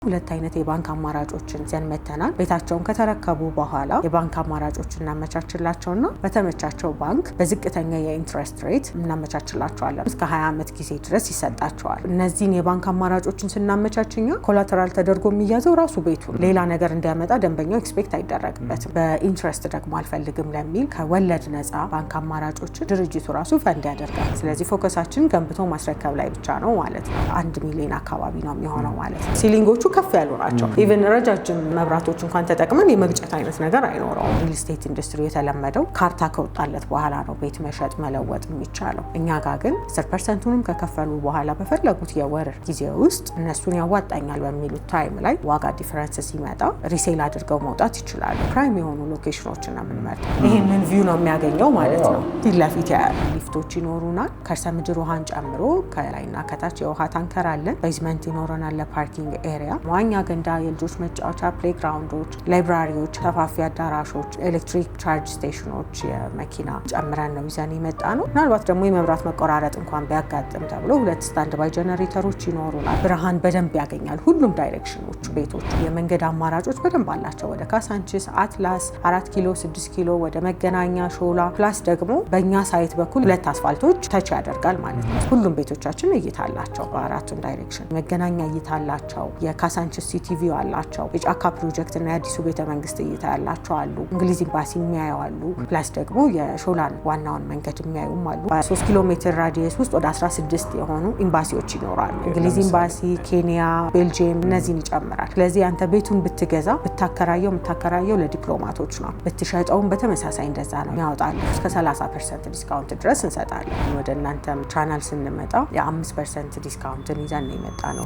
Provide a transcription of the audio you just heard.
ሁለት አይነት የባንክ አማራጮችን ዘን መተናል። ቤታቸውን ከተረከቡ በኋላ የባንክ አማራጮችን እናመቻችላቸውና በተመቻቸው ባንክ በዝቅተኛ የኢንትረስት ሬት እናመቻችላቸዋለን። እስከ 20 ዓመት ጊዜ ድረስ ይሰጣቸዋል። እነዚህን የባንክ አማራጮችን ስናመቻችኛ ኮላተራል ተደርጎ የሚያዘው ራሱ ቤቱ ሌላ ነገር እንዲያመጣ ደንበኛው ኤክስፔክት አይደረግበትም። በኢንትረስት ደግሞ አልፈልግም ለሚል ከወለድ ነፃ ባንክ አማራጮችን ድርጅቱ ራሱ ፈንድ ያደርጋል። ስለዚህ ፎከሳችን ገንብቶ ማስረከብ ላይ ብቻ ነው ማለት ነው። 1 ሚሊዮን አካባቢ ነው የሚሆነው ማለት ነው። ሲሊንጎቹ ከፍ ያሉ ናቸው። ኢቭን ረጃጅም መብራቶች እንኳን ተጠቅመን የመግጨት አይነት ነገር አይኖረውም። ሪል ስቴት ኢንዱስትሪ የተለመደው ካርታ ከወጣለት በኋላ ነው ቤት መሸጥ መለወጥ የሚቻለው። እኛ ጋር ግን 10%ንም ከከፈሉ በኋላ በፈለጉት የወር ጊዜ ውስጥ እነሱን ያዋጣኛል በሚሉት ታይም ላይ ዋጋ ዲፈረንስ ሲመጣ ሪሴል አድርገው መውጣት ይችላሉ። ፕራይም የሆኑ ሎኬሽኖችን ነው የምንመርጠው። ይሄንን ቪው ነው የሚያገኘው ማለት ነው። ፊት ለፊት ሊፍቶች ይኖሩናል። ከርሰ ምድር ውሃን ጨምሮ ከላይና ከታች የውሃ ታንከር አለን። ቤዝመንት ይኖረናል ለፓርኪንግ ኤሪያ፣ መዋኛ ገንዳ፣ የልጆች መጫወቻ ፕሌግራውንዶች፣ ላይብራሪዎች፣ ሰፋፊ አዳራሾች፣ ኤሌክትሪክ ቻርጅ ስቴሽኖች የመኪና ጨምረን ነው ይዘን የመጣ ነው። ምናልባት ደግሞ የመብራት መቆራረጥ እንኳን ቢያጋጥም ተብሎ 2 ስታንድ ባይ ጀነሬተሮች ይኖሩናል። ብርሃን በደንብ ያገኛል ሁሉም ዳይሬክሽኖች ቤቶች። የመንገድ አማራጮች በደንብ አላቸው። ወደ ካሳንቺስ፣ አትላስ፣ 4 ኪሎ፣ 6 ኪሎ፣ ወደ መገናኛ፣ ሾላ ፕላስ ደግሞ በእኛ ሳይት በኩል 2 አስፋልቶች ተች ያደርጋል ማለት ነው። ሁሉም ቤቶቻችን እይታ አላቸው። በአራቱም ዳይሬክሽን መገናኛ እይታ አላቸው። የካሳንቺስ ሲቲቪ አላቸው። የጫካ ፕሮጀክት እና የአዲሱ ቤተመንግስት እይታ ያላቸው አሉ። እንግሊዝ ኤምባሲ የሚያዩ አሉ። ፕላስ ደግሞ የሾላን ዋናውን መንገድ የሚያዩም አሉ። በ3 ኪሎ ሜትር ራዲየስ ውስጥ ወደ 16 የሆኑ ኤምባሲዎች ይኖራሉ። እንግሊዝ ኤምባሲ፣ ኬንያ፣ ቤልጂየም እነዚህን ይጨምራል። ስለዚህ አንተ ቤቱን ብትገዛ የምታከራየው ለዲፕሎማቶች ነው። ብትሸጠውም በተመሳሳይ እንደዛ ነው ያወጣሉ። እስከ 30% ዲስካውንት ድረስ እንሰጣለን። ወደ እናንተም ቻናል ስንመጣ የ5% ዲስካውንትን ይዘን ነው የመጣ ነው።